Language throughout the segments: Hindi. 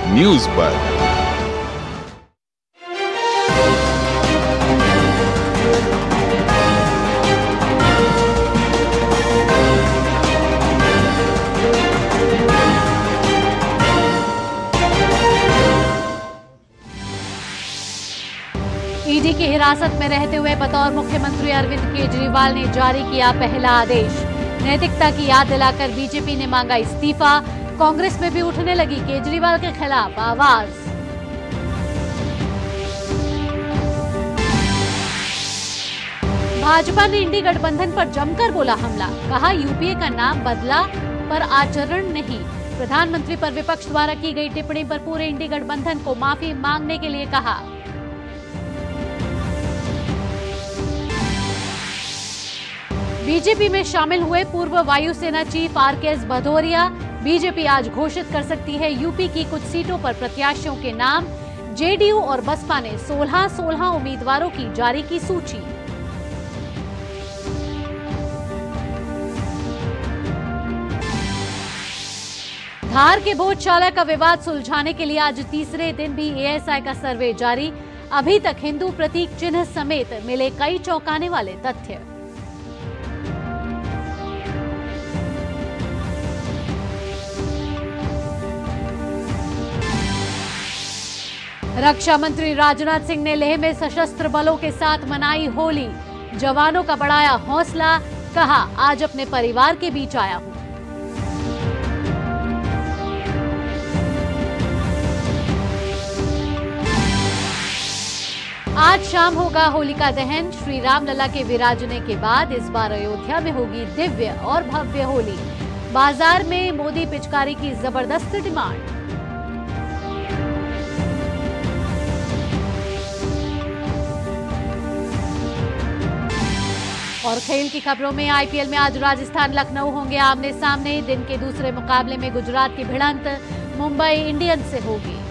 न्यूज पर। ईडी की हिरासत में रहते हुए बतौर मुख्यमंत्री अरविंद केजरीवाल ने जारी किया पहला आदेश। नैतिकता की याद दिलाकर बीजेपी ने मांगा इस्तीफा। कांग्रेस में भी उठने लगी केजरीवाल के खिलाफ आवाज। भाजपा ने इंडी गठबंधन पर जमकर बोला हमला। कहा यूपीए का नाम बदला पर आचरण नहीं। प्रधानमंत्री पर विपक्ष द्वारा की गई टिप्पणी पर पूरे इंडी गठबंधन को माफी मांगने के लिए कहा। बीजेपी में शामिल हुए पूर्व वायुसेना चीफ आरकेएस भदौरिया। बीजेपी आज घोषित कर सकती है यूपी की कुछ सीटों पर प्रत्याशियों के नाम। जेडीयू और बसपा ने 16 उम्मीदवारों की जारी की सूची। धार के बोधशाला का विवाद सुलझाने के लिए आज तीसरे दिन भी एएसआई का सर्वे जारी। अभी तक हिंदू प्रतीक चिन्ह समेत मिले कई चौंकाने वाले तथ्य। रक्षा मंत्री राजनाथ सिंह ने लेह में सशस्त्र बलों के साथ मनाई होली। जवानों का बढ़ाया हौसला। कहा आज अपने परिवार के बीच आया हूं। आज शाम होगा होलिका दहन। श्री रामलला के विराजने के बाद इस बार अयोध्या में होगी दिव्य और भव्य होली। बाजार में मोदी पिचकारी की जबरदस्त डिमांड। और खेल की खबरों में आईपीएल में आज राजस्थान लखनऊ होंगे आमने सामने। दिन के दूसरे मुकाबले में गुजरात की भिड़ंत मुंबई इंडियंस से होगी।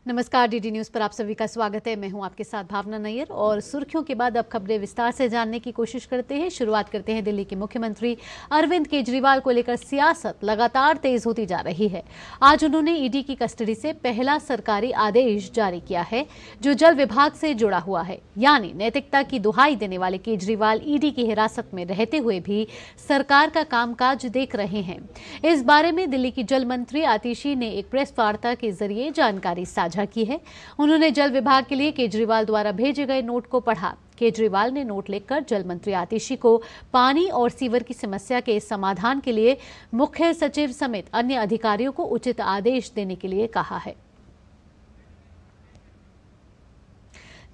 नमस्कार, डीडी न्यूज पर आप सभी का स्वागत है। मैं हूं आपके साथ भावना नैयर और सुर्खियों के बाद अब खबरें विस्तार से जानने की कोशिश करते हैं। शुरुआत करते हैं दिल्ली के मुख्यमंत्री अरविंद केजरीवाल को लेकर सियासत लगातार तेज होती जा रही है। आज उन्होंने ईडी की कस्टडी से पहला सरकारी आदेश जारी किया है जो जल विभाग से जुड़ा हुआ है। यानी नैतिकता की दुहाई देने वाले केजरीवाल ईडी की हिरासत में रहते हुए भी सरकार का कामकाज देख रहे हैं। इस बारे में दिल्ली की जल मंत्री आतिशी ने एक प्रेस वार्ता के जरिए जानकारी साझा की है। उन्होंने जल विभाग के लिए केजरीवाल द्वारा भेजे गए नोट को पढ़ा। केजरीवाल ने नोट लिखकर जल मंत्री आतिशी को पानी और सीवर की समस्या के समाधान के लिए मुख्य सचिव समेत अन्य अधिकारियों को उचित आदेश देने के लिए कहा है।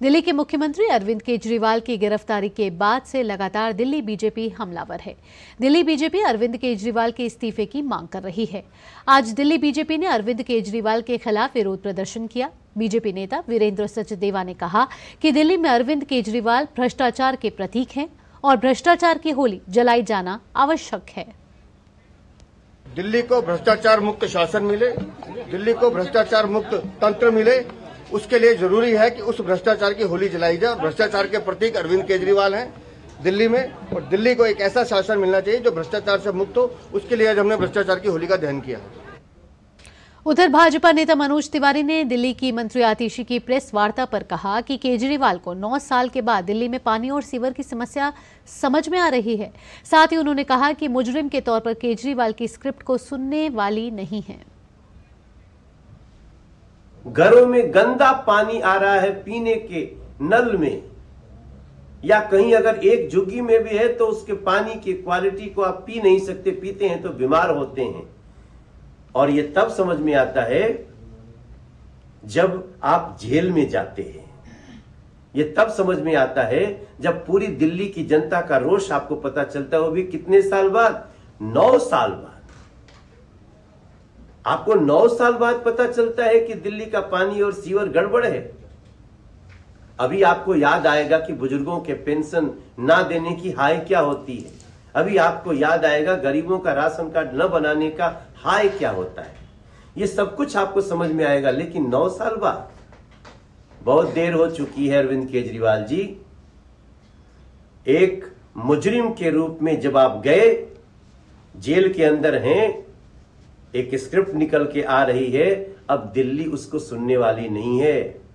दिल्ली के मुख्यमंत्री अरविंद केजरीवाल की गिरफ्तारी के बाद से लगातार दिल्ली बीजेपी हमलावर है। दिल्ली बीजेपी अरविंद केजरीवाल के इस्तीफे की मांग कर रही है। आज दिल्ली बीजेपी ने अरविंद केजरीवाल के खिलाफ विरोध प्रदर्शन किया। बीजेपी नेता वीरेंद्र सचदेवा ने कहा कि दिल्ली में अरविंद केजरीवाल भ्रष्टाचार के प्रतीक हैं और भ्रष्टाचार की होली जलाई जाना आवश्यक है। दिल्ली को भ्रष्टाचार मुक्त शासन मिले, दिल्ली को भ्रष्टाचार मुक्त तंत्र मिले, उसके लिए जरूरी है कि उस भ्रष्टाचार की होली जलाई जाए। भ्रष्टाचार के प्रतीक अरविंद केजरीवाल हैं दिल्ली में, और दिल्ली को एक ऐसा शासन मिलना चाहिए जो भ्रष्टाचार से मुक्त हो। उसके लिए आज हमने भ्रष्टाचार की होली का दहन किया। उधर भाजपा नेता मनोज तिवारी ने दिल्ली की मंत्री आतिशी की प्रेस वार्ता पर कहा कि केजरीवाल को 9 साल के बाद दिल्ली में पानी और सीवर की समस्या समझ में आ रही है। साथ ही उन्होंने कहा कि मुजरिम के तौर पर केजरीवाल की स्क्रिप्ट को सुनने वाली नहीं है। घरों में गंदा पानी आ रहा है पीने के नल में, या कहीं अगर एक झुग्गी में भी है तो उसके पानी की क्वालिटी को आप पी नहीं सकते, पीते हैं तो बीमार होते हैं। और ये तब समझ में आता है जब आप जेल में जाते हैं। ये तब समझ में आता है जब पूरी दिल्ली की जनता का रोष आपको पता चलता है, वो भी कितने साल बाद, 9 साल बाद। आपको 9 साल बाद पता चलता है कि दिल्ली का पानी और सीवर गड़बड़ है। अभी आपको याद आएगा कि बुजुर्गों के पेंशन ना देने की हाय क्या होती है। अभी आपको याद आएगा गरीबों का राशन कार्ड न बनाने का हाय क्या होता है। ये सब कुछ आपको समझ में आएगा। लेकिन 9 साल बाद, बहुत देर हो चुकी है अरविंद केजरीवाल जी। एक मुजरिम के रूप में जब आप गए, जेल के अंदर हैं, एक स्क्रिप्ट निकल के आ रही है, अब दिल्ली उसको सुनने वाली नहीं है।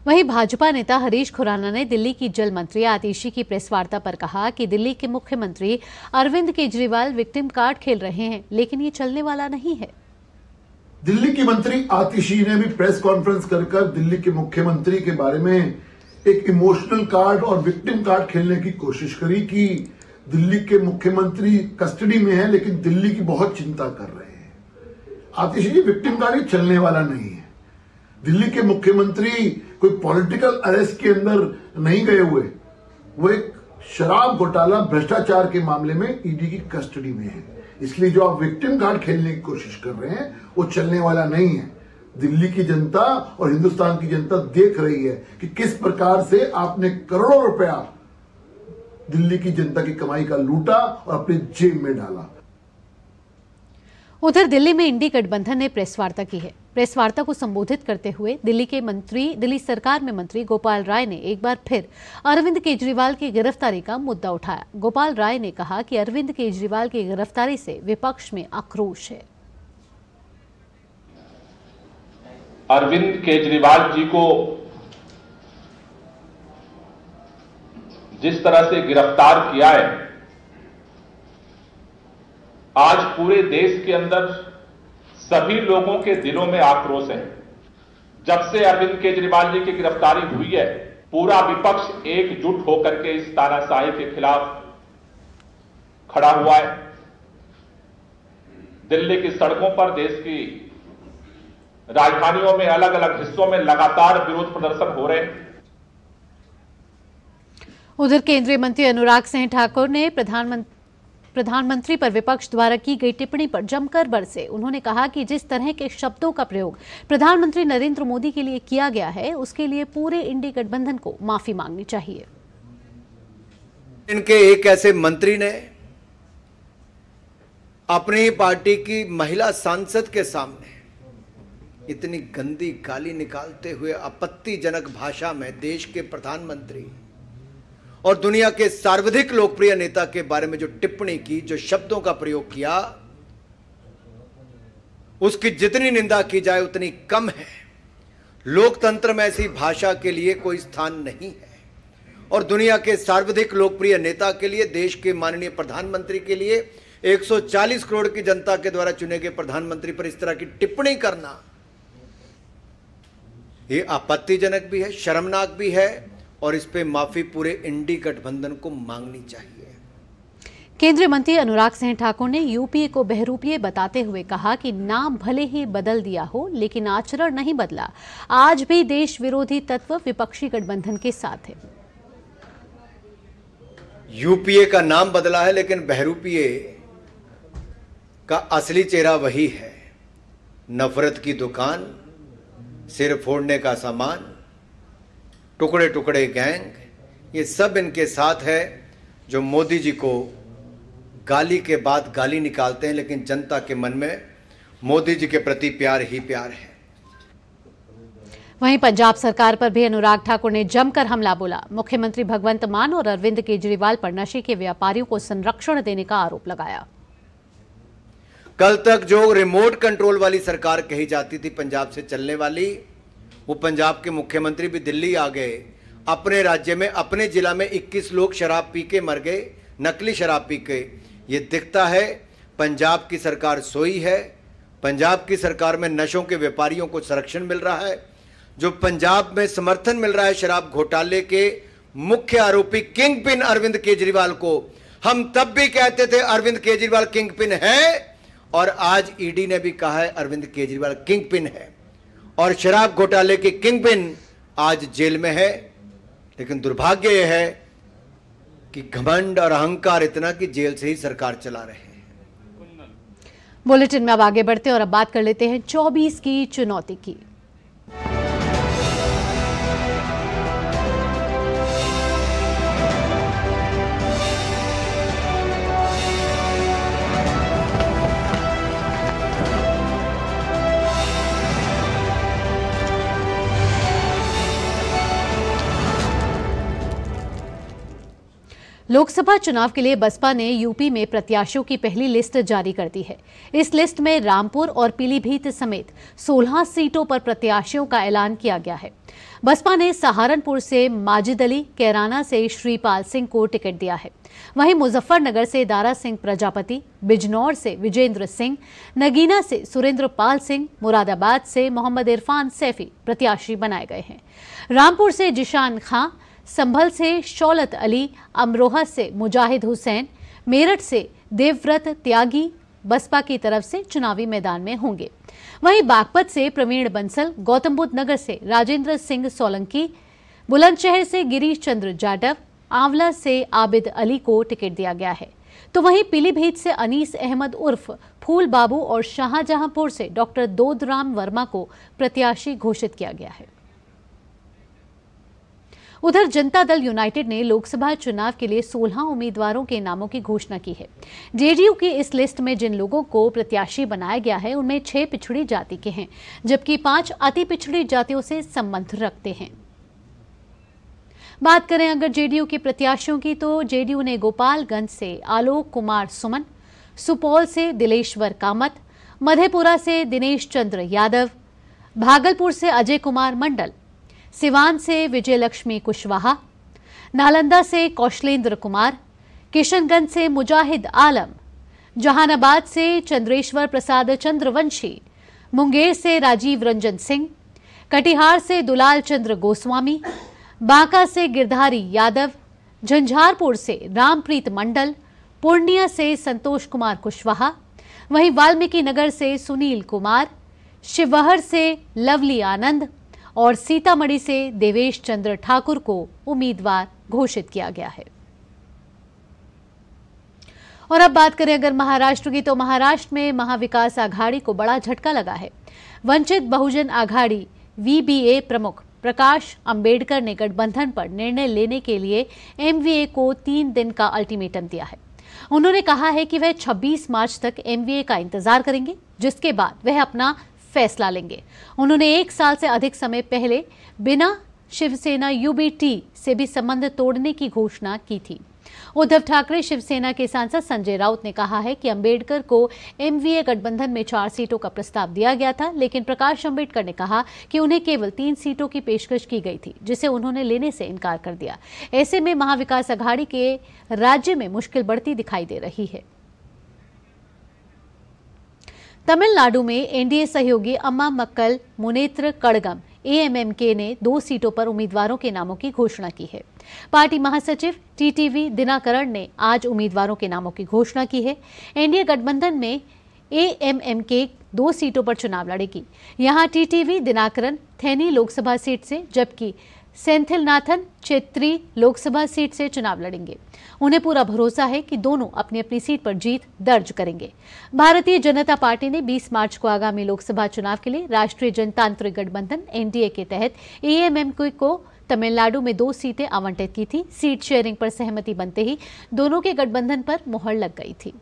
वहीं भाजपा नेता हरीश खुराना ने दिल्ली की जल मंत्री आतिशी की प्रेस वार्ता पर कहा कि दिल्ली के मुख्यमंत्री अरविंद केजरीवाल विक्टिम कार्ड खेल रहे हैं, लेकिन ये चलने वाला नहीं है। दिल्ली की मंत्री आतिशी ने भी प्रेस कॉन्फ्रेंस कर दिल्ली के मुख्यमंत्री के बारे में एक इमोशनल कार्ड और विक्टिम कार्ड खेलने की कोशिश करी कि दिल्ली के मुख्यमंत्री कस्टडी में है, लेकिन दिल्ली की बहुत चिंता कर रहे हैं। आतिशी जी, विक्टिम कार्ड ही चलने वाला नहीं है। दिल्ली के मुख्यमंत्री कोई पॉलिटिकल अरेस्ट के अंदर नहीं गए हुए, वो एक शराब घोटाला भ्रष्टाचार के मामले में ईडी की कस्टडी में है। इसलिए जो आप विक्टिम कार्ड खेलने की कोशिश कर रहे हैं वो चलने वाला नहीं है। दिल्ली की जनता और हिंदुस्तान की जनता देख रही है कि किस प्रकार से आपने करोड़ों रुपया दिल्ली की जनता की कमाई का लूटा और अपनी जेब में डाला। उधर दिल्ली में इंडी गठबंधन ने प्रेस वार्ता की है। प्रेस वार्ता को संबोधित करते हुए दिल्ली सरकार में मंत्री गोपाल राय ने एक बार फिर अरविंद केजरीवाल की गिरफ्तारी का मुद्दा उठाया। गोपाल राय ने कहा कि अरविंद केजरीवाल की गिरफ्तारी से विपक्ष में आक्रोश है। अरविंद केजरीवाल जी को जिस तरह से गिरफ्तार किया है, आज पूरे देश के अंदर सभी लोगों के दिलों में आक्रोश है। जब से अरविंद केजरीवाल जी की गिरफ्तारी हुई है, पूरा विपक्ष एकजुट होकर के इस तानाशाही के खिलाफ खड़ा हुआ है। दिल्ली की सड़कों पर, देश की राजधानियों में, अलग अलग हिस्सों में लगातार विरोध प्रदर्शन हो रहे हैं। उधर केंद्रीय मंत्री अनुराग सिंह ठाकुर ने प्रधानमंत्री पर विपक्ष द्वारा की गई टिप्पणी पर जमकर बरसे। उन्होंने कहा कि जिस तरह के शब्दों का प्रयोग प्रधानमंत्री नरेंद्र मोदी के लिए किया गया है, उसके लिए पूरे इंडी गठबंधन को माफी मांगनी चाहिए। इनके एक ऐसे मंत्री ने अपनी पार्टी की महिला सांसद के सामने इतनी गंदी गाली निकालते हुए आपत्तिजनक भाषा में देश के प्रधानमंत्री और दुनिया के सर्वाधिक लोकप्रिय नेता के बारे में जो टिप्पणी की, जो शब्दों का प्रयोग किया, उसकी जितनी निंदा की जाए उतनी कम है। लोकतंत्र में ऐसी भाषा के लिए कोई स्थान नहीं है और दुनिया के सर्वाधिक लोकप्रिय नेता के लिए, देश के माननीय प्रधानमंत्री के लिए, 140 करोड़ की जनता के द्वारा चुने गए प्रधानमंत्री पर इस तरह की टिप्पणी करना, यह आपत्तिजनक भी है, शर्मनाक भी है और इस पे माफी पूरे इंडी गठबंधन को मांगनी चाहिए। केंद्रीय मंत्री अनुराग सिंह ठाकुर ने यूपीए को बहरूपीय बताते हुए कहा कि नाम भले ही बदल दिया हो, लेकिन आचरण नहीं बदला। आज भी देश विरोधी तत्व विपक्षी गठबंधन के साथ है। यूपीए का नाम बदला है, लेकिन बहरूपीय का असली चेहरा वही है। नफरत की दुकान, सिर फोड़ने का सामान, टुकड़े टुकड़े गैंग, ये सब इनके साथ है, जो मोदी जी को गाली के बाद गाली निकालते हैं, लेकिन जनता के मन में मोदी जी के प्रति प्यार ही प्यार है। वहीं पंजाब सरकार पर भी अनुराग ठाकुर ने जमकर हमला बोला। मुख्यमंत्री भगवंत मान और अरविंद केजरीवाल पर नशे के व्यापारियों को संरक्षण देने का आरोप लगाया। कल तक जो रिमोट कंट्रोल वाली सरकार कही जाती थी पंजाब से चलने वाली, वो पंजाब के मुख्यमंत्री भी दिल्ली आ गए। अपने राज्य में, अपने जिला में 21 लोग शराब पी के मर गए, नकली शराब पी के। ये दिखता है पंजाब की सरकार सोई है। पंजाब की सरकार में नशों के व्यापारियों को संरक्षण मिल रहा है। जो पंजाब में समर्थन मिल रहा है शराब घोटाले के मुख्य आरोपी किंग पिन अरविंद केजरीवाल को, हम तब भी कहते थे अरविंद केजरीवाल किंग पिन है, और आज ईडी ने भी कहा है अरविंद केजरीवाल किंग पिन है, और शराब घोटाले के किंग पिन आज जेल में है। लेकिन दुर्भाग्य यह है कि घमंड और अहंकार इतना कि जेल से ही सरकार चला रहे हैं। बुलेटिन में अब आगे बढ़ते हैं और अब बात कर लेते हैं 24 की चुनौती की। लोकसभा चुनाव के लिए बसपा ने यूपी में प्रत्याशियों की पहली लिस्ट जारी कर दी है। इस लिस्ट में रामपुर और पीलीभीत समेत 16 सीटों पर प्रत्याशियों का ऐलान किया गया है। बसपा ने सहारनपुर से माजिद अली, कैराना से श्रीपाल सिंह को टिकट दिया है। वहीं मुजफ्फरनगर से दारा सिंह प्रजापति, बिजनौर से विजेंद्र सिंह, नगीना से सुरेंद्र पाल सिंह, मुरादाबाद से मोहम्मद इरफान सैफी प्रत्याशी बनाए गए हैं। रामपुर से जिशान खां, संभल से शौलत अली, अमरोहा से मुजाहिद हुसैन, मेरठ से देवव्रत त्यागी बसपा की तरफ से चुनावी मैदान में होंगे। वहीं बागपत से प्रवीण बंसल, गौतम बुद्ध नगर से राजेंद्र सिंह सोलंकी, बुलंदशहर से गिरीश चंद्र जाटव, आंवला से आबिद अली को टिकट दिया गया है। तो वहीं पीलीभीत से अनीस अहमद उर्फ फूल बाबू और शाहजहांपुर से डॉक्टर दोदराम वर्मा को प्रत्याशी घोषित किया गया है। उधर जनता दल यूनाइटेड ने लोकसभा चुनाव के लिए 16 उम्मीदवारों के नामों की घोषणा की है। जेडीयू की इस लिस्ट में जिन लोगों को प्रत्याशी बनाया गया है उनमें 6 पिछड़ी जाति के हैं, जबकि 5 अति पिछड़ी जातियों से संबंध रखते हैं। बात करें अगर जेडीयू के प्रत्याशियों की, तो जेडीयू ने गोपालगंज से आलोक कुमार सुमन, सुपौल से दिलेश्वर कामत, मधेपुरा से दिनेश चंद्र यादव, भागलपुर से अजय कुमार मंडल, सिवान से विजयलक्ष्मी कुशवाहा, नालंदा से कौशलेंद्र कुमार, किशनगंज से मुजाहिद आलम, जहानाबाद से चंद्रेश्वर प्रसाद चंद्रवंशी, मुंगेर से राजीव रंजन सिंह, कटिहार से दुलाल चंद्र गोस्वामी, बांका से गिरधारी यादव, झंझारपुर से रामप्रीत मंडल, पूर्णिया से संतोष कुमार कुशवाहा, वहीं वाल्मीकि नगर से सुनील कुमार, शिवहर से लवली आनंद और सीतामढ़ी से देवेश चंद्र ठाकुर को उम्मीदवार घोषित किया गया है। और अब बात करें अगर महाराष्ट्र की, तो महाराष्ट्र में महाविकास आघाड़ी को बड़ा झटका लगा है। वंचित बहुजन आघाड़ी वीबीए प्रमुख प्रकाश अंबेडकर ने गठबंधन पर निर्णय लेने के लिए एमवीए को 3 दिन का अल्टीमेटम दिया है। उन्होंने कहा है कि वह 26 मार्च तक एमवीए का इंतजार करेंगे, जिसके बाद वह अपना फैसला लेंगे। उन्होंने 1 साल से अधिक समय पहले बिना शिवसेना यूबीटी से भी संबंध तोड़ने की घोषणा की थी। उद्धव ठाकरे शिवसेना के सांसद संजय राउत ने कहा है कि अंबेडकर को एमवीए गठबंधन में 4 सीटों का प्रस्ताव दिया गया था, लेकिन प्रकाश अंबेडकर ने कहा कि उन्हें केवल 3 सीटों की पेशकश की गई थी, जिसे उन्होंने लेने से इनकार कर दिया। ऐसे में महाविकास आघाड़ी के राज्य में मुश्किल बढ़ती दिखाई दे रही है। तमिलनाडु में एनडीए सहयोगी अम्मा मक्कल मुनेत्र कड़गम एएमएमके ने 2 सीटों पर उम्मीदवारों के नामों की घोषणा की है। पार्टी महासचिव टीटीवी दिनाकरण ने आज उम्मीदवारों के नामों की घोषणा की है। एनडीए गठबंधन में एएमएमके 2 सीटों पर चुनाव लड़ेगी। यहां टीटीवी दिनाकरण थेनी लोकसभा सीट से, जबकि सेंथिलनाथन चेत्री लोकसभा सीट से चुनाव लड़ेंगे। उन्हें पूरा भरोसा है कि दोनों अपनी अपनी सीट पर जीत दर्ज करेंगे। भारतीय जनता पार्टी ने 20 मार्च को आगामी लोकसभा चुनाव के लिए राष्ट्रीय जनतांत्रिक गठबंधन एनडीए के तहत एएमएमके को तमिलनाडु में 2 सीटें आवंटित की थी। सीट शेयरिंग पर सहमति बनते ही दोनों के गठबंधन पर मुहर लग गई थी।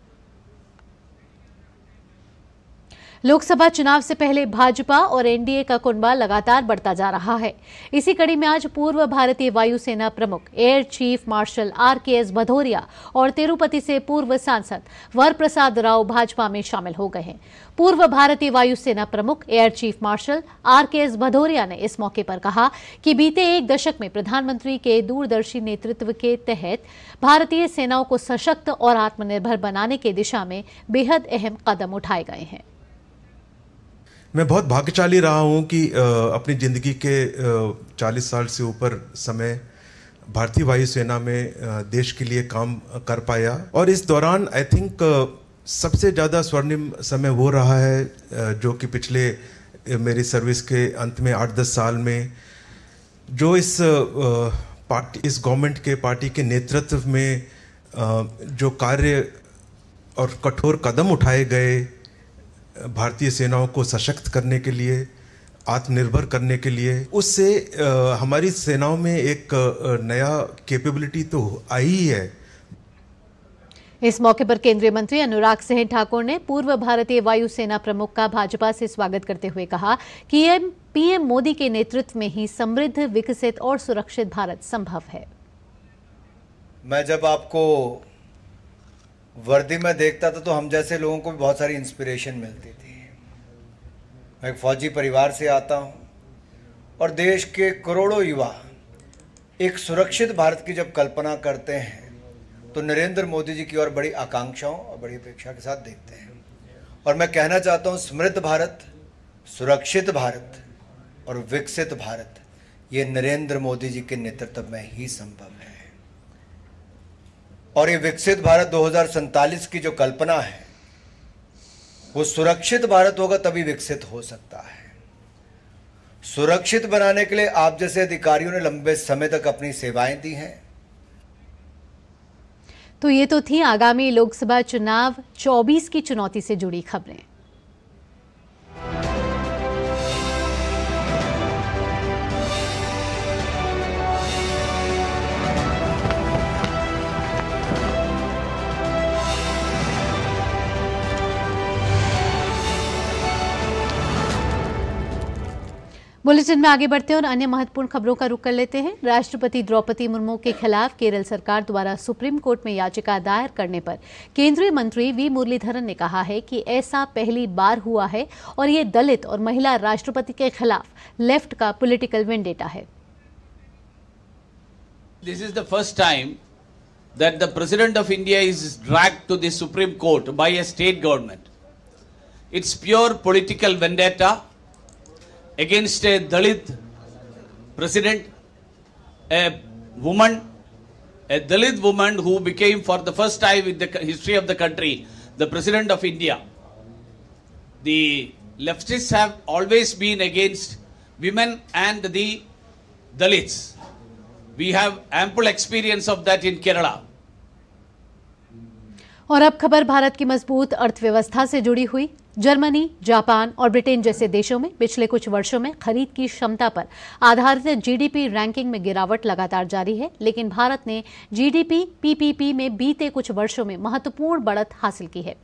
लोकसभा चुनाव से पहले भाजपा और एनडीए का कुनबा लगातार बढ़ता जा रहा है। इसी कड़ी में आज पूर्व भारतीय वायुसेना प्रमुख air chief marshal RKS Bhadauria और तिरुपति से पूर्व सांसद वर प्रसाद राव भाजपा में शामिल हो गए हैं। पूर्व भारतीय वायुसेना प्रमुख air chief marshal RKS Bhadauria ने इस मौके पर कहा कि बीते 1 दशक में प्रधानमंत्री के दूरदर्शी नेतृत्व के तहत भारतीय सेनाओं को सशक्त और आत्मनिर्भर बनाने की दिशा में बेहद अहम कदम उठाए गए हैं। मैं बहुत भाग्यशाली रहा हूं कि अपनी ज़िंदगी के 40 साल से ऊपर समय भारतीय वायुसेना में देश के लिए काम कर पाया। और इस दौरान आई थिंक सबसे ज़्यादा स्वर्णिम समय वो रहा है जो कि पिछले मेरी सर्विस के अंत में 8-10 साल में जो इस गवर्नमेंट के पार्टी के नेतृत्व में जो कार्य और कठोर कदम उठाए गए भारतीय सेनाओं को सशक्त करने के लिए, आत्मनिर्भर करने के लिए, उससे हमारी सेनाओं में एक नया कैपेबिलिटी तो आई ही है। इस मौके पर केंद्रीय मंत्री अनुराग सिंह ठाकुर ने पूर्व भारतीय वायुसेना प्रमुख का भाजपा से स्वागत करते हुए कहा कि पीएम मोदी के नेतृत्व में ही समृद्ध, विकसित और सुरक्षित भारत संभव है। मैं जब आपको वर्दी में देखता था तो हम जैसे लोगों को भी बहुत सारी इंस्पिरेशन मिलती थी। मैं एक फौजी परिवार से आता हूँ और देश के करोड़ों युवा एक सुरक्षित भारत की जब कल्पना करते हैं तो नरेंद्र मोदी जी की ओर बड़ी आकांक्षाओं और बड़ी अपेक्षा के साथ देखते हैं। और मैं कहना चाहता हूँ, समृद्ध भारत, सुरक्षित भारत और विकसित भारत ये नरेंद्र मोदी जी के नेतृत्व में ही संभव है। और ये विकसित भारत 2047 की जो कल्पना है वो सुरक्षित भारत होगा तभी विकसित हो सकता है। सुरक्षित बनाने के लिए आप जैसे अधिकारियों ने लंबे समय तक अपनी सेवाएं दी हैं। तो ये तो थी आगामी लोकसभा चुनाव 24 की चुनौती से जुड़ी खबरें। बुलेटिन में आगे बढ़ते हैं और अन्य महत्वपूर्ण खबरों का रुख कर लेते हैं। राष्ट्रपति द्रौपदी मुर्मू के खिलाफ केरल सरकार द्वारा सुप्रीम कोर्ट में याचिका दायर करने पर केंद्रीय मंत्री वी मुरलीधरन ने कहा है कि ऐसा पहली बार हुआ है और ये दलित और महिला राष्ट्रपति के खिलाफ लेफ्ट का पॉलिटिकल वेंडेटा है। This is the first time that the President of India is dragged to the Supreme Court by a state government. It's pure political vendetta against a Dalit president, a Dalit woman who became for the first time in the history of the country the President of India. The leftists have always been against women and the Dalits. We have ample experience of that in Kerala. और अब खबर भारत की मजबूत अर्थव्यवस्था से जुड़ी हुई। जर्मनी, जापान और ब्रिटेन जैसे देशों में पिछले कुछ वर्षों में खरीद की क्षमता पर आधारित जीडीपी रैंकिंग में गिरावट लगातार जारी है, लेकिन भारत ने जीडीपी पीपीपी में बीते कुछ वर्षों में महत्वपूर्ण बढ़त हासिल की है।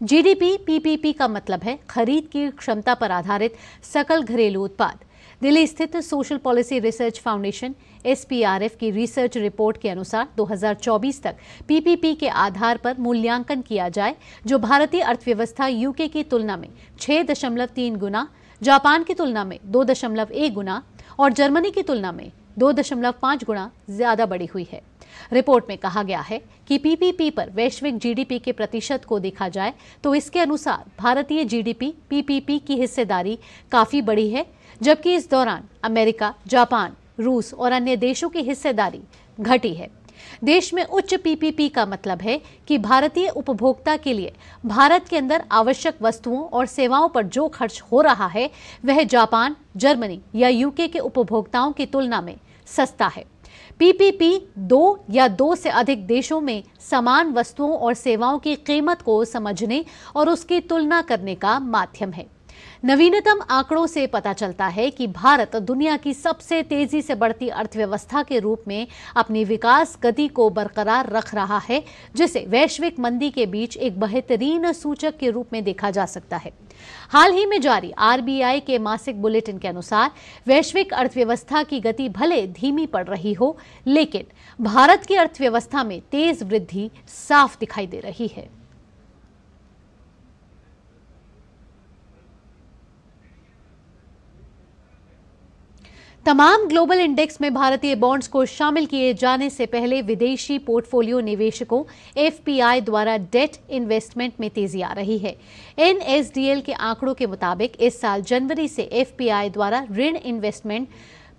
जीडीपी पीपीपी का मतलब है खरीद की क्षमता पर आधारित सकल घरेलू उत्पाद। दिल्ली स्थित social policy research foundation SPRF की रिसर्च रिपोर्ट के अनुसार 2024 तक पीपीपी के आधार पर मूल्यांकन किया जाए, जो भारतीय अर्थव्यवस्था यूके की तुलना में 6.3 गुना, जापान की तुलना में 2.1 गुना और जर्मनी की तुलना में 2.5 गुना ज्यादा बढ़ी हुई है। रिपोर्ट में कहा गया है कि पीपीपी पर वैश्विक जीडीपी के प्रतिशत को देखा जाए तो इसके अनुसार भारतीय जीडीपी पीपीपी की हिस्सेदारी काफी बड़ी है, जबकि इस दौरान अमेरिका, जापान, रूस और अन्य देशों की हिस्सेदारी घटी है। देश में उच्च पीपीपी का मतलब है कि भारतीय उपभोक्ता के लिए भारत के अंदर आवश्यक वस्तुओं और सेवाओं पर जो खर्च हो रहा है वह जापान, जर्मनी या यूके के उपभोक्ताओं की तुलना में सस्ता है। पीपीपी 2 या 2 से अधिक देशों में समान वस्तुओं और सेवाओं की कीमत को समझने और उसकी तुलना करने का माध्यम है। नवीनतम आंकड़ों से पता चलता है कि भारत दुनिया की सबसे तेजी से बढ़ती अर्थव्यवस्था के रूप में अपनी विकास गति को बरकरार रख रहा है, जिसे वैश्विक मंदी के बीच एक बेहतरीन सूचक के रूप में देखा जा सकता है। हाल ही में जारी RBI के मासिक बुलेटिन के अनुसार वैश्विक अर्थव्यवस्था की गति भले धीमी पड़ रही हो, लेकिन भारत की अर्थव्यवस्था में तेज वृद्धि साफ दिखाई दे रही है। तमाम ग्लोबल इंडेक्स में भारतीय बॉन्ड्स को शामिल किए जाने से पहले विदेशी पोर्टफोलियो निवेशकों FPI द्वारा डेट इन्वेस्टमेंट में तेजी आ रही है। NSDL के आंकड़ों के मुताबिक इस साल जनवरी से FPI द्वारा ऋण इन्वेस्टमेंट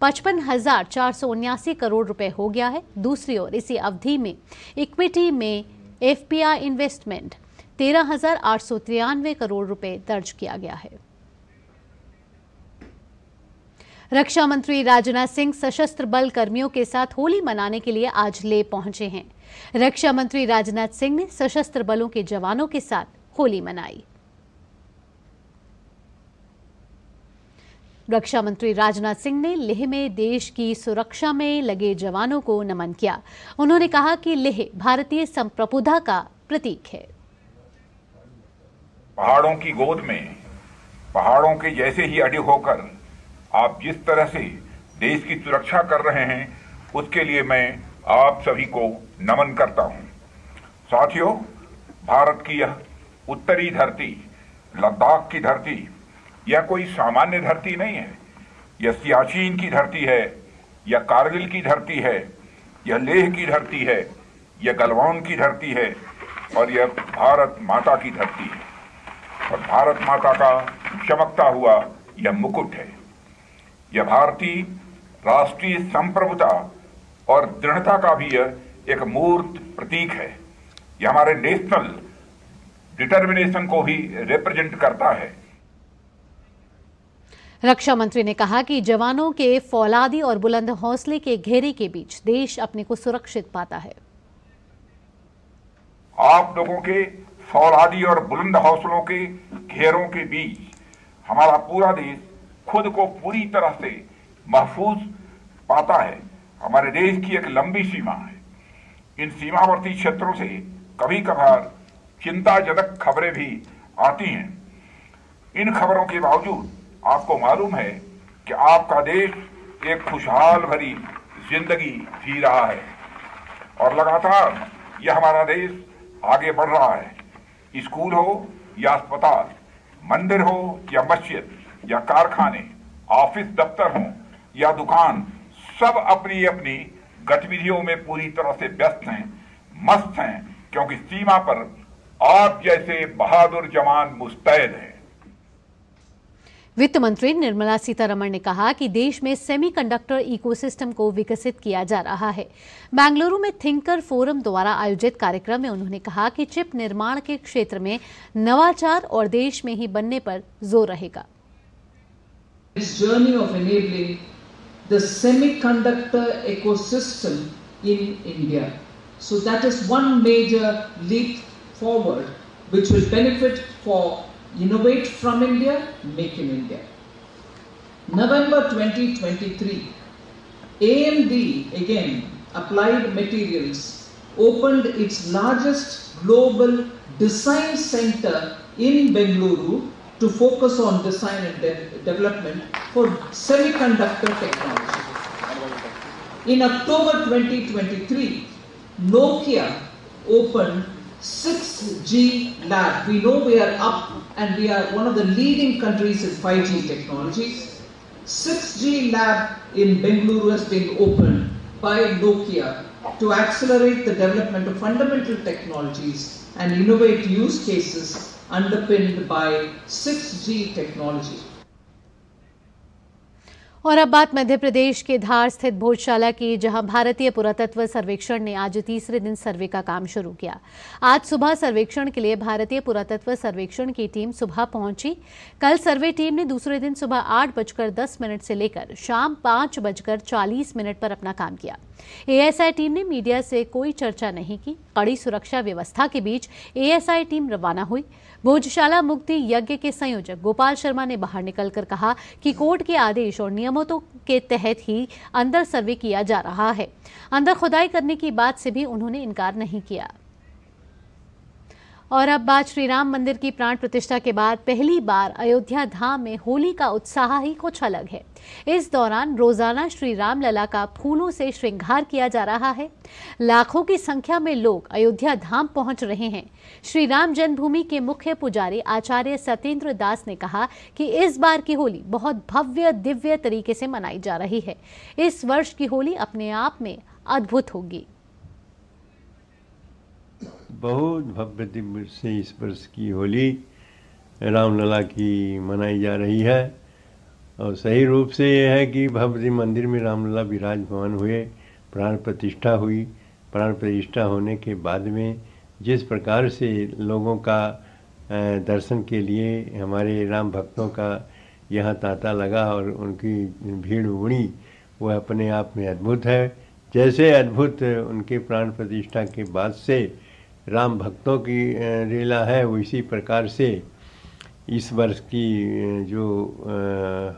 55,479 करोड़ रुपए हो गया है। दूसरी ओर इसी अवधि में इक्विटी में FPI इन्वेस्टमेंट 13,893 करोड़ रुपए दर्ज किया गया है। रक्षा मंत्री राजनाथ सिंह सशस्त्र बल कर्मियों के साथ होली मनाने के लिए आज लेह पहुंचे हैं। रक्षा मंत्री राजनाथ सिंह ने सशस्त्र बलों के जवानों के साथ होली मनाई। रक्षा मंत्री राजनाथ सिंह ने लेह में देश की सुरक्षा में लगे जवानों को नमन किया। उन्होंने कहा कि लेह भारतीय संप्रभुता का प्रतीक है। पहाड़ों की गोद में पहाड़ों के जैसे ही अड़े होकर आप जिस तरह से देश की सुरक्षा कर रहे हैं, उसके लिए मैं आप सभी को नमन करता हूं। साथियों, भारत की यह उत्तरी धरती, लद्दाख की धरती, यह कोई सामान्य धरती नहीं है। यह सियाचिन की धरती है, यह कारगिल की धरती है, यह लेह की धरती है, यह गलवान की धरती है और यह भारत माता की धरती है। और भारत माता का चमकता हुआ यह मुकुट है। यह भारतीय राष्ट्रीय संप्रभुता और दृढ़ता का भी एक मूर्त प्रतीक है। यह हमारे नेशनल डिटर्मिनेशन को भी रिप्रेजेंट करता है। रक्षा मंत्री ने कहा कि जवानों के फौलादी और बुलंद हौसले के घेरे के बीच देश अपने को सुरक्षित पाता है। आप लोगों के फौलादी और बुलंद हौसलों के घेरों के बीच हमारा पूरा देश खुद को पूरी तरह से महफूज पाता है। हमारे देश की एक लंबी सीमा है। इन सीमावर्ती क्षेत्रों से कभी कभार चिंताजनक खबरें भी आती हैं। इन खबरों के बावजूद आपको मालूम है कि आपका देश एक खुशहाल भरी जिंदगी जी रहा है और लगातार यह हमारा देश आगे बढ़ रहा है। स्कूल हो या अस्पताल, मंदिर हो या मस्जिद या कारखाने, ऑफिस दफ्तर हो या दुकान, सब अपनी अपनी गतिविधियों में पूरी तरह से व्यस्त हैं, मस्त हैं, क्योंकि सीमा पर आप जैसे बहादुर जवान मुस्तैद हैं। वित्त मंत्री निर्मला सीतारमण ने कहा कि देश में सेमीकंडक्टर इकोसिस्टम को विकसित किया जा रहा है। बेंगलुरु में थिंकर फोरम द्वारा आयोजित कार्यक्रम में उन्होंने कहा कि चिप निर्माण के क्षेत्र में नवाचार और देश में ही बनने पर जोर रहेगा। This journey of enabling the semiconductor ecosystem in India. So that is one major leap forward which will benefit for Innovate from India, Make in India. November 2023, AMD, again, Applied Materials, opened its largest global design center in Bengaluru to focus on design and development for semiconductor technology. In October 2023, Nokia opened 6G lab. We know we are up and we are one of the leading countries in 5G technologies. 6G lab in Bengaluru has been opened by Nokia to accelerate the development of fundamental technologies and innovate use cases underpinned by 6G technology. और अब बात मध्य प्रदेश के धार स्थित भोजशाला की, जहां भारतीय पुरातत्व सर्वेक्षण ने आज तीसरे दिन सर्वे का काम शुरू किया। आज सुबह सर्वेक्षण के लिए भारतीय पुरातत्व सर्वेक्षण की टीम सुबह पहुंची। कल सर्वे टीम ने दूसरे दिन सुबह 8:10 से लेकर शाम 5:40 पर अपना काम किया। एएसआई टीम ने मीडिया से कोई चर्चा नहीं की। कड़ी सुरक्षा व्यवस्था के बीच एएसआई टीम रवाना हुई। भोजशाला मुक्ति यज्ञ के संयोजक गोपाल शर्मा ने बाहर निकलकर कहा कि कोर्ट के आदेश और नियमों के तहत ही अंदर सर्वे किया जा रहा है। अंदर खुदाई करने की बात से भी उन्होंने इनकार नहीं किया। और अब बात श्री राम मंदिर की प्राण प्रतिष्ठा के बाद पहली बार अयोध्या धाम में होली का उत्साह ही कुछ अलग है। इस दौरान रोजाना श्री राम लला का फूलों से श्रृंगार किया जा रहा है। लाखों की संख्या में लोग अयोध्या धाम पहुंच रहे हैं। श्री राम जन्मभूमि के मुख्य पुजारी आचार्य सत्येंद्र दास ने कहा कि इस बार की होली बहुत भव्य दिव्य तरीके से मनाई जा रही है। इस वर्ष की होली अपने आप में अद्भुत होगी। बहुत भव्य दिव्य से इस वर्ष की होली रामलला की मनाई जा रही है और सही रूप से यह है कि भव्य मंदिर में रामलला विराजमान हुए, प्राण प्रतिष्ठा हुई। प्राण प्रतिष्ठा होने के बाद में जिस प्रकार से लोगों का दर्शन के लिए हमारे राम भक्तों का यहाँ तांता लगा और उनकी भीड़ उमड़ी, वह अपने आप में अद्भुत है। जैसे अद्भुत उनके प्राण प्रतिष्ठा के बाद से राम भक्तों की लीला है, उसी प्रकार से इस वर्ष की जो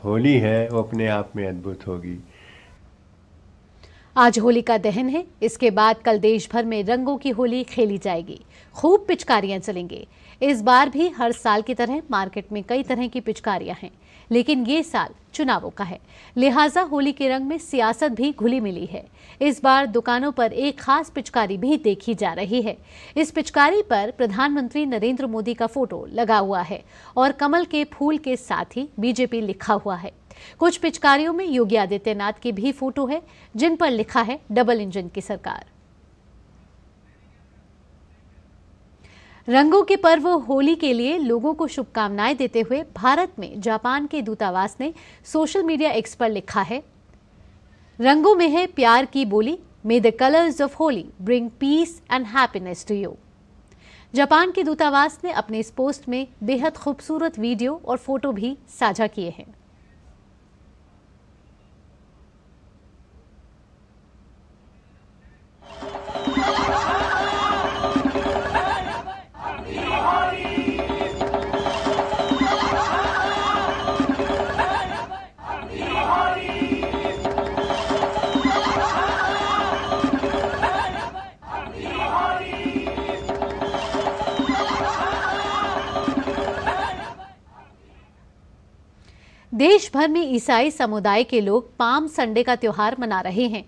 होली है वो अपने आप में अद्भुत होगी। आज होली का दहन है। इसके बाद कल देश भर में रंगों की होली खेली जाएगी। खूब पिचकारियां चलेंगे। इस बार भी हर साल की तरह मार्केट में कई तरह की पिचकारियां हैं, लेकिन ये साल चुनावों का है, लिहाजा होली के रंग में सियासत भी घुली मिली है। इस बार दुकानों पर एक खास पिचकारी भी देखी जा रही है। इस पिचकारी पर प्रधानमंत्री नरेंद्र मोदी का फोटो लगा हुआ है और कमल के फूल के साथ ही बीजेपी लिखा हुआ है। कुछ पिचकारियों में योगी आदित्यनाथ की भी फोटो है, जिन पर लिखा है डबल इंजन की सरकार। रंगों के पर्व होली के लिए लोगों को शुभकामनाएं देते हुए भारत में जापान के दूतावास ने सोशल मीडिया एक्स पर लिखा है, रंगों में है प्यार की बोली, may the colours of Holi bring peace and happiness to you. Japan के दूतावास ने अपने इस पोस्ट में बेहद खूबसूरत वीडियो और फोटो भी साझा किए हैं। देश भर में ईसाई समुदाय के लोग पाम संडे का त्योहार मना रहे हैं।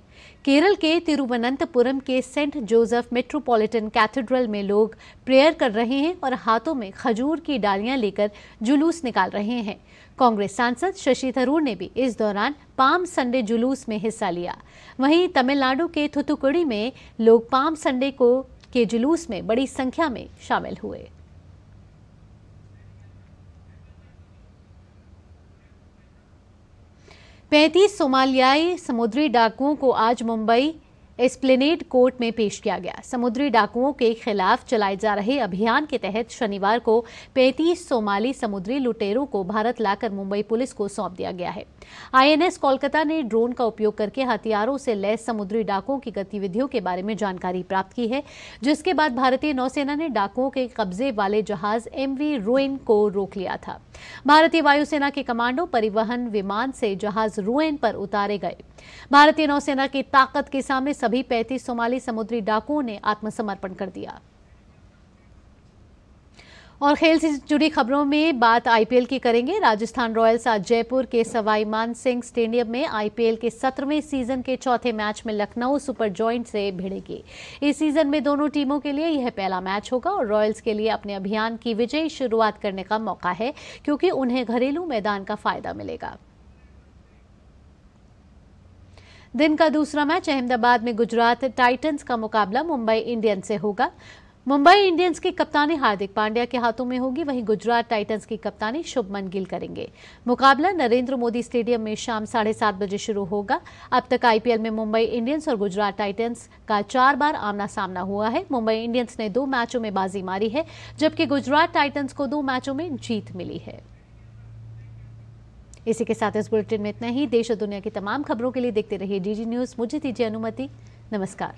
केरल के तिरुवनंतपुरम के सेंट जोसेफ मेट्रोपॉलिटन कैथेड्रल में लोग प्रेयर कर रहे हैं और हाथों में खजूर की डालियां लेकर जुलूस निकाल रहे हैं। कांग्रेस सांसद शशि थरूर ने भी इस दौरान पाम संडे जुलूस में हिस्सा लिया। वहीं तमिलनाडु के थुथुकुडी में लोग पाम संडे के जुलूस में बड़ी संख्या में शामिल हुए। पैंतीस सोमालियाई समुद्री डाकुओं को आज मुंबई एस्प्लेनेड कोर्ट में पेश किया गया। समुद्री डाकुओं के खिलाफ चलाए जा रहे अभियान के तहत शनिवार को 35 सोमाली समुद्री लुटेरों को भारत लाकर मुंबई पुलिस को सौंप दिया गया है। आईएनएस कोलकाता ने ड्रोन का उपयोग करके हथियारों से लैस समुद्री डाकुओं की गतिविधियों के बारे में जानकारी प्राप्त की है, जिसके बाद भारतीय नौसेना ने डाकुओं के कब्जे वाले जहाज MV रुएन को रोक लिया था। भारतीय वायुसेना के कमांडो परिवहन विमान से जहाज रुएन पर उतारे गए। भारतीय नौसेना की ताकत के सामने सभी 35 सोमाली समुद्री डाकुओं ने आत्मसमर्पण कर दिया। और खेल से जुड़ी खबरों में बात आईपीएल की करेंगे। राजस्थान रॉयल्स आज जयपुर के सवाई मान सिंह स्टेडियम में आईपीएल के 17वें सीजन के चौथे मैच में लखनऊ सुपर जॉइंट से भिड़ेगी। इस सीजन में दोनों टीमों के लिए यह पहला मैच होगा और रॉयल्स के लिए अपने अभियान की विजयी शुरुआत करने का मौका है, क्योंकि उन्हें घरेलू मैदान का फायदा मिलेगा। दिन का दूसरा मैच अहमदाबाद में गुजरात टाइटंस का मुकाबला मुंबई इंडियंस से होगा। मुंबई इंडियंस की कप्तानी हार्दिक पांड्या के हाथों में होगी, वहीं गुजरात टाइटंस की कप्तानी शुभमन गिल करेंगे। मुकाबला नरेंद्र मोदी स्टेडियम में शाम 7:30 बजे शुरू होगा। अब तक आईपीएल में मुंबई इंडियंस और गुजरात टाइटंस का 4 बार आमना सामना हुआ है। मुंबई इंडियंस ने 2 मैचों में बाजी मारी है, जबकि गुजरात टाइटंस को 2 मैचों में जीत मिली है। इसी के साथ इस बुलेटिन में इतना ही। देश और दुनिया की तमाम खबरों के लिए देखते रहिए DG न्यूज। मुझे दीजिए अनुमति। नमस्कार।